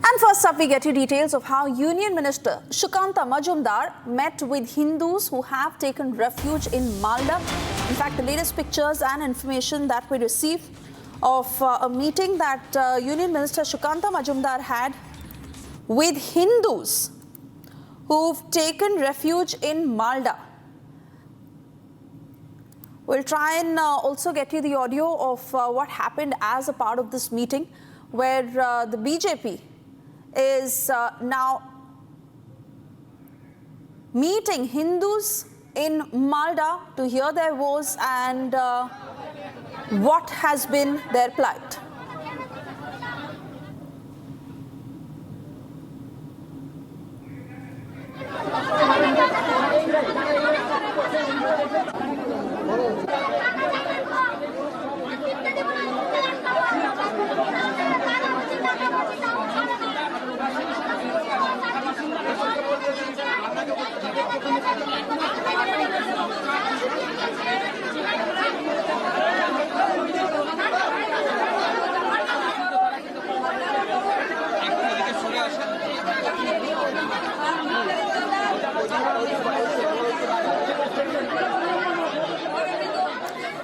And first up, we get you details of how Union Minister Shukanta Majumdar met with Hindus who have taken refuge in Malda. In fact, the latest pictures and information that we received of a meeting that Union Minister Shukanta Majumdar had with Hindus who've taken refuge in Malda. We'll try and also get you the audio of what happened as a part of this meeting, where the BJP is now meeting Hindus in Malda to hear their woes and what has been their plight.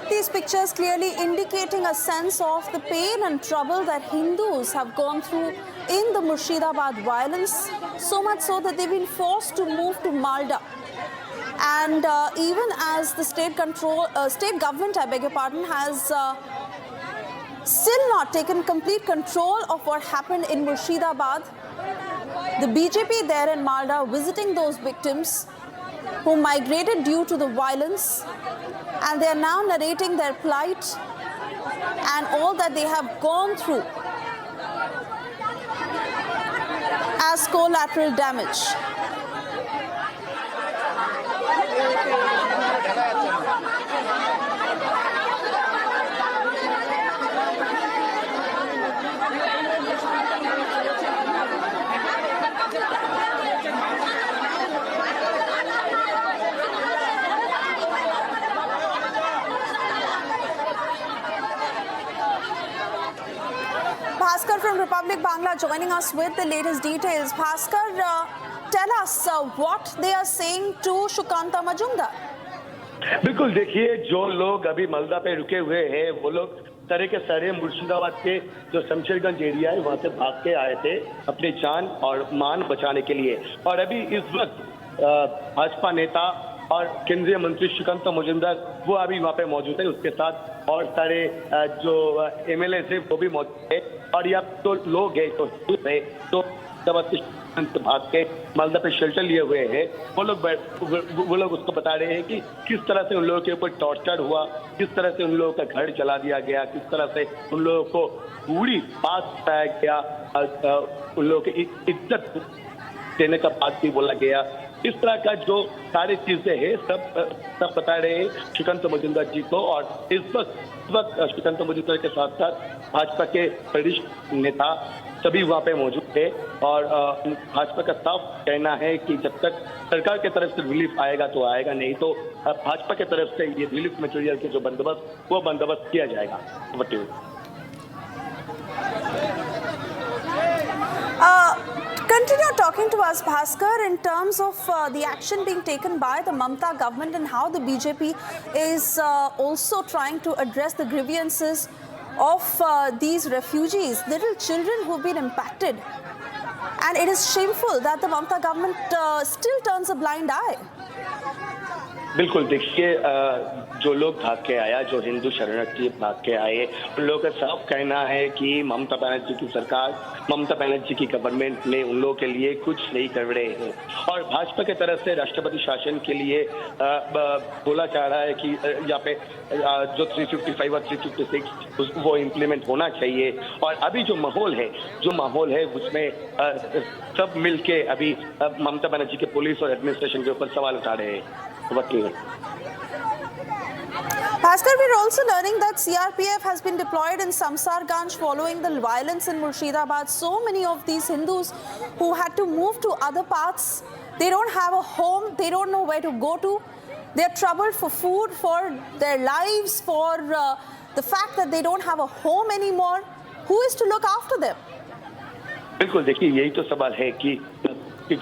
These pictures clearly indicating a sense of the pain and trouble that Hindus have gone through in the Murshidabad violence, so much so that they've been forced to move to Malda. And even as the state government, I beg your pardon, has still not taken complete control of what happened in Murshidabad, the BJP there in Malda visiting those victims who migrated due to the violence, and they are now narrating their plight and all that they have gone through as collateral damage. Bhaskar from Republic Bangla joining us with the latest details. Bhaskar, tell us what they are saying to Shukanta Majumdar. बिल्कुल देखिए, जो लोग अभी मालदा पे रुके हुए हैं वो लोग सारे के सारे मुर्शिदाबाद के जो शमशेरगंज एरिया है वहां से भाग के आए थे अपनी जान और मान बचाने के लिए। और अभी इस वक्त भाजपा नेता और केंद्रीय मंत्री श्रीकांत मजूमदार वो अभी वहाँ पे मौजूद है, उसके साथ और सारे जो एमएलए है वो भी मौजूद है। और यहाँ तो लोग हैं तो भाग के मालदा पे शेल्टर लिए हुए हैं, वो लोग उसको बता रहे हैं कि किस तरह से उन लोगों के ऊपर टॉर्चर हुआ, किस तरह से उन लोगों का घर जला दिया गया, किस तरह से उन लोगों को पूरी बात बताया गया, उन लोगों की इज्जत देने का बात भी बोला गया। इस तरह का जो सारी चीजें हैं सब बता रहे हैं श्रीकांत मजूमदार जी को। और इस वक्त श्रीकांत मजूमदार के साथ साथ भाजपा के वरिष्ठ नेता सभी वहाँ पे मौजूद थे। और भाजपा का साफ कहना है कि जब तक सरकार की तरफ से रिलीफ आएगा तो आएगा, नहीं तो भाजपा की तरफ से ये रिलीफ मटेरियल के जो बंदोबस्त वो बंदोबस्त किया जाएगा। Continue talking to us, Bhaskar, in terms of the action being taken by the Mamata government and how the BJP is also trying to address the grievances of these refugees, little children who've been impacted. And it is shameful that the Mamata government still turns a blind eye. बिल्कुल देखिए, जो लोग भाग के आया, जो हिंदू शरणार्थी भाग के आए, उन लोगों का साफ कहना है कि ममता बनर्जी की सरकार, ममता बनर्जी की गवर्नमेंट ने उन लोगों के लिए कुछ नहीं कर रहे हैं। और भाजपा की तरफ से राष्ट्रपति शासन के लिए बोला जा रहा है कि यहाँ पे जो 355 और 356 वो इम्प्लीमेंट होना चाहिए। और अभी जो माहौल है उसमें सब मिलके अभी ममता बनर्जी के पुलिस और एडमिनिस्ट्रेशन के ऊपर सवाल उठा रहे हैं। Bhaskar, we're also learning that CRPF has been deployed in Samsarganj following the violence in Murshidabad. So many of these Hindus who had to move to other parts, they don't have a home, they don't know where to go to. They're troubled for food, for their lives, for the fact that they don't have a home anymore. Who is to look after them? बिल्कुल, देखिए यही तो सवाल है कि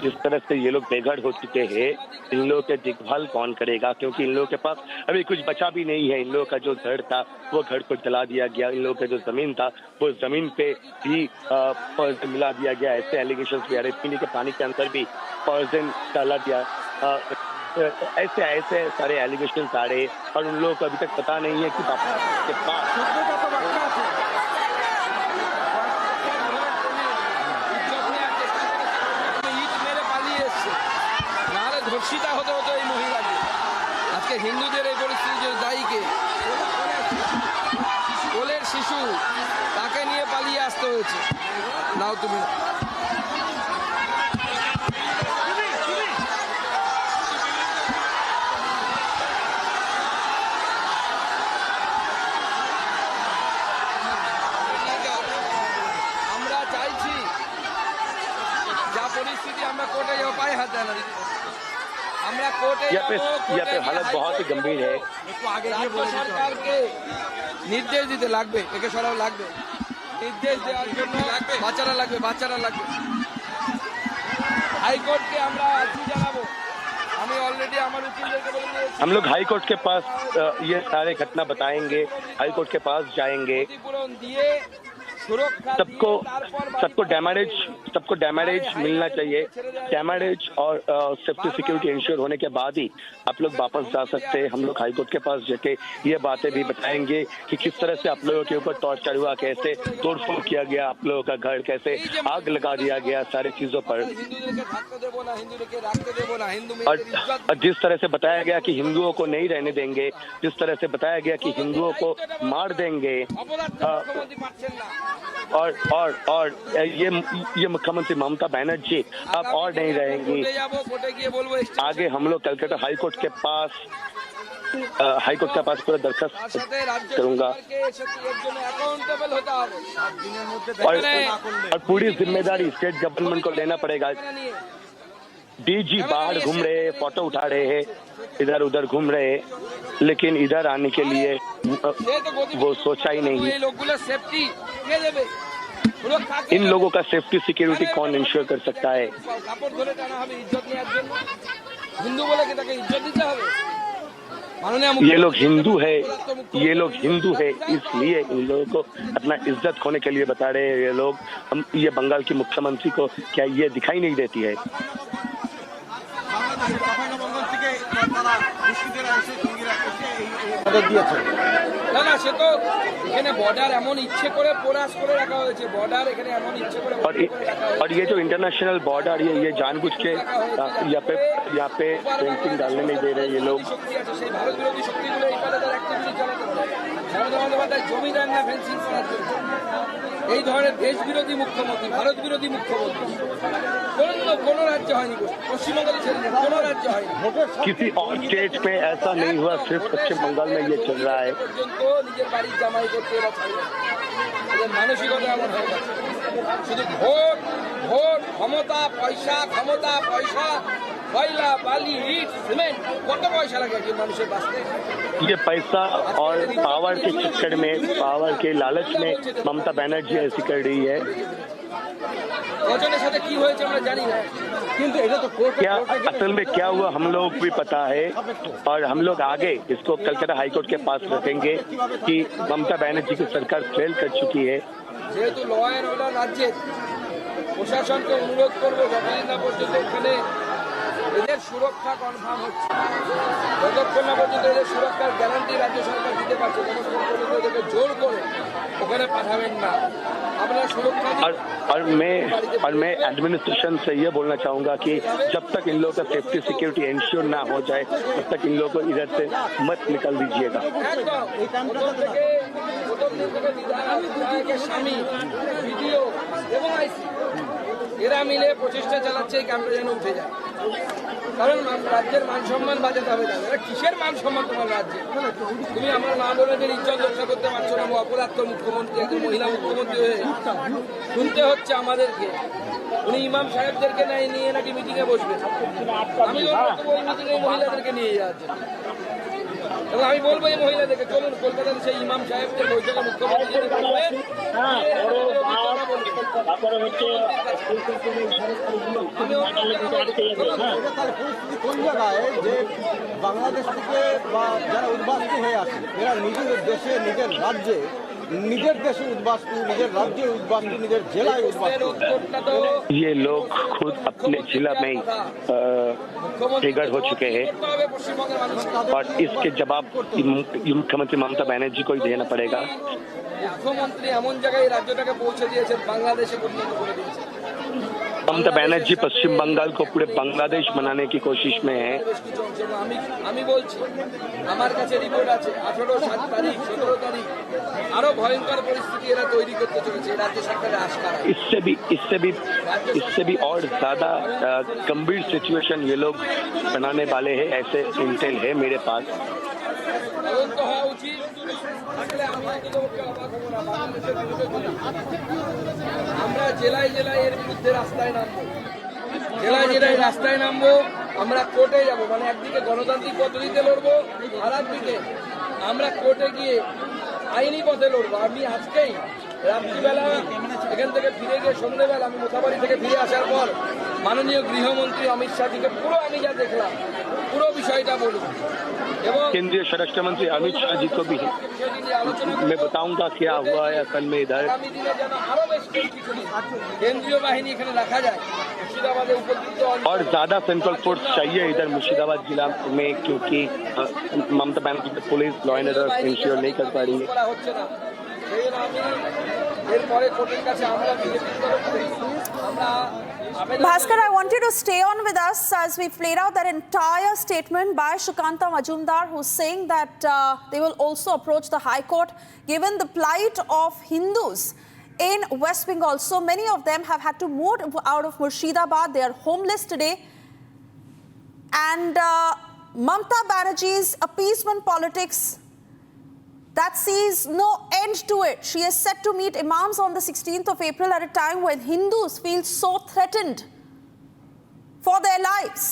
जिस तरह से ये लोग बेघर हो चुके हैं, इन लोगों की देखभाल कौन करेगा, क्योंकि इन लोगों के पास अभी कुछ बचा भी नहीं है। इन लोगों का जो घर था वो घर को जला दिया गया, इन लोगों का जो जमीन था वो जमीन पे भी पॉइजन मिला दिया गया। ऐसे एलिगेशंस भी आ रहे, पीने के पानी के अंदर भी पॉइजन डाला गया। ऐसे ऐसे सारे एलिगेशंस आ रहे और उन लोगों को अभी तक पता नहीं है कि वापस के पास ধর্ষিতা হতে হতো এই মহিলাকে। আজকে হিন্দুদের এই পরিস্থিতির দায়ীকে কোলের শিশু তাকে নিয়ে পালিয়ে আসতে হয়েছে। নাও তুমি আমরা চাইছি যা পরিস্থিতি আমরা কোর্টে যাবো পায়ে হাত দেয় না। यहाँ पे हालत बहुत ही गंभीर है। সরকারকে নির্দেশ দিতে লাগবে, একে সরাও লাগবে, নির্দেশ দেওয়ার জন্য বাচ্চারা লাগবে। হাইকোর্টকে আমরা আর্জি জানাবো। আমি অলরেডি আমার উকিলদেরকে বলে দিয়েছি, हम लोग हाई कोर्ट के पास ये सारे घटना बताएंगे, हाई कोर्ट के पास जाएंगे। ক্ষতিপূরণ দিয়ে सबको डैमेज मिलना चाहिए। डैमेज और सेफ्टी सिक्योरिटी इंश्योर होने के बाद ही आप लोग वापस जा सकते हैं। हम लोग हाई कोर्ट के पास जाके ये बातें भी बताएंगे कि किस तरह से आप लोगों के ऊपर टॉर्चर हुआ, कैसे तोड़फोड़ किया गया, आप लोगों का घर कैसे आग लगा दिया गया, सारी चीजों पर। और जिस तरह से बताया गया कि हिंदुओं को नहीं रहने देंगे, जिस तरह से बताया गया कि हिंदुओं को मार देंगे, और ये मुख्यमंत्री ममता बनर्जी अब और नहीं रहेंगी। आगे हम लोग कलकत्ता हाई कोर्ट के पास पूरा दरखास्त करूंगा और पूरी जिम्मेदारी स्टेट गवर्नमेंट को लेना पड़ेगा। डीजी बाहर घूम रहे हैं, फोटो उठा रहे हैं, इधर उधर घूम रहे हैं, लेकिन इधर आने के लिए वो सोचा ही नहीं। इन लोगों का सेफ्टी सिक्योरिटी कौन इंश्योर कर सकता है? ये लोग हिंदू है, इसलिए इन लोगों को अपना इज्जत खोने के लिए बता रहे हैं। ये लोग ये बंगाल की मुख्यमंत्री को क्या ये दिखाई नहीं देती है? না সে তো এখানে বর্ডার এমন ইচ্ছে করে পোরাস করে রাখা হয়েছে, বর্ডার এখানে এমন ইচ্ছে করে और ये जो इंटरनेशनल बॉर्डर ये जानबूझ के यहाँ पे फेंसिंग डालने नहीं दे रहे ये लोग। সেই ভারত বিরোধী শক্তিগুলো এই পারে তার অ্যাক্টিভিটি চালাতে পারে। মমতা বন্দ্যোপাধ্যায় জমি দেন না ফেন্সিং করার জন্য। এই ধরনের দেশ বিরোধী মুখ্যমন্ত্রী, ভারত বিরোধী মুখ্যমন্ত্রী কোনো রাজ্য হয়নি, পশ্চিমবঙ্গের ছেড়ে কোনো রাজ্য হয়নি। किसी और स्टेट में ऐसा नहीं हुआ, सिर्फ पश्चिम बंगाल में ये चल रहा है। পর্যন্ত নিজের বাড়ির জামাই করতে এরা ছাড়বে, এদের মানসিকতা এমন হয়ে গেছে। শুধু ভোট ক্ষমতা পয়সা, কয়লা বালি ইট সিমেন্ট, কত পয়সা লাগে একজন মানুষের বাঁচতে। ये पैसा और पावर के चक्कर में, पावर के लालच में ममता बनर्जी ऐसी कर रही है। কজনের সাথে কি হয়েছে আমরা জানি না, কিন্তু এটা তো क्या असल में क्या हुआ हम लोग भी पता है, और हम लोग आगे इसको कलकत्ता हाईकोर्ट के पास रखेंगे कि ममता बनर्जी की सरकार फेल कर चुकी है। যেহেতু ল অ্যান্ড অর্ডার রাজ্যের, প্রশাসনকে অনুরোধ করবো যতদিন না পর্যন্ত ওখানে এদের সুরক্ষা কনফার্ম হচ্ছে, যতক্ষণ না পর্যন্ত এদের সুরক্ষার গ্যারান্টি রাজ্য সরকার দিতে পারছে, ততক্ষণ পর্যন্ত এদেরকে জোর করে ওখানে পাঠাবেন না। আপনারা সুরক্ষা और मैं एडमिनिस्ट्रेशन से ये बोलना चाहूंगा कि जब तक इन लोगों का सेफ्टी सिक्योरिटी इंश्योर ना हो जाए, तब तक इन लोगों को इधर से मत निकल दीजिएगा। স্বামী ভিডিও এবং আইসি এরা মিলে প্রচেষ্টা চালাচ্ছে এই ক্যাম্পে যেন উঠে যায়, কারণ রাজ্যের মান সম্মান বাঁচাতে হবে। তাদের কিসের মান সম্মান তোমার রাজ্যে? তুমি আমার মা বোনদের ইজ্জত রক্ষা করতে পারছো না, অপরাধ মুখ্যমন্ত্রী, একজন মহিলা মুখ্যমন্ত্রী হয়ে শুনতে হচ্ছে আমাদেরকে। উনি ইমাম সাহেবদেরকে নিয়ে নাকি মিটিংয়ে বসবেন, আমি ওই মিটিংয়ে মহিলাদেরকে নিয়ে যাওয়ার জন্য। এবং আমি বলবো এই মহিলাদেরকে চলুন কলকাতার সেই ইমাম সাহেবদের বৈঠকে মুখ্যমন্ত্রী যদি বলবেন, তারপরে হচ্ছে তাহলে পরিস্থিতি কোন জায়গায় যে বাংলাদেশ থেকে বা যারা উদ্বাস্তু হয়ে আসে এরা নিজের দেশে নিজের রাজ্যে নিজের দেশে উদ্বাস্তু নিজের রাজ্যে উদ্বাস্তু নিজের জেলায় উদ্বাস্তু উত্তরটা তো ये लोग खुद अपने जिला में ट्रिगर हो चुके हैं পশ্চিমবঙ্গের মানুষ और इसके जवाब मुख्यमंत्री ममता बनर्जी को ही देना पड़ेगा। মুখ্যমন্ত্রী এমন জায়গায় এই রাজ্যটাকে পৌঁছে দিয়েছেন, বাংলাদেশে পরিণত করে দিয়েছেন। ममता बनर्जी पश्चिम बंगाल को पूरे बांग्लादेश बनाने की कोशिश में है। বেশ কিছু অংশ এবং আমি बलছি আমার काছে রিপোর্ট আছে 18 তারিখ 17 তারিখ আরো ভয়ঙ্কর পরিস্থিতি এরা তৈরি করতে চলেছে রাজ্য সরকারের আশকারা। इससे भी और ज्यादा गंभीर सिचुएशन ये लोग बनाने वाले हैं, ऐसे इंटेल है मेरे पास। তদন্ত হওয়া উচিত। আসলে আমরা কিন্তু অবাক হবো না, বাংলাদেশের বিরুদ্ধে আমরা জেলায় জেলায় এর বিরুদ্ধে রাস্তায় নামবো, জেলায় জেলায় রাস্তায় নামবো, আমরা কোর্টে যাব, মানে একদিকে গণতান্ত্রিক পদ্ধতিতে লড়বো, আর একদিকে আমরা কোর্টে গিয়ে আইনি পথে লড়বো। আমি আজকেই রাত্রিবেলা এখান থেকে ফিরে গিয়ে সন্ধ্যেবেলা আমি মোথাবাড়ি থেকে ফিরে আসার পর মাননীয় গৃহমন্ত্রী অমিত শাহজিকে পুরো আমি যা দেখলাম পুরো বিষয়টা বলুন এবং केंद्रीय स्वराष्ट्र मंत्री अमित शाह जी को भी मैं बताऊंगा क्या हुआ है असल में इधर। আগামী দিনে যেন আরো বেশ কিছু কেন্দ্রীয় বাহিনী এখানে রাখা যায় মুর্শিদাবাদে উপযুক্ত और ज्यादा सेंट्रल फोर्स चाहिए इधर मुर्शिदाबाद जिला में, क्योंकि Mamata Banerjee police law and order ensure नहीं कर पा रही है। করা হচ্ছে না, সেই জন্য আমি এরপরে কোর্টের কাছে আমরা বিজেপির তরফ থেকে আমরা Bhaskar, I want you to stay on with us as we played out that entire statement by Shrikanta Majumdar, who's saying that they will also approach the High Court given the plight of Hindus in West Bengal. So many of them have had to move out of Murshidabad. They are homeless today. And Mamata Banerjee's appeasement politics, that sees no end to it. She is set to meet imams on the 16th of April at a time when Hindus feel so threatened for their lives.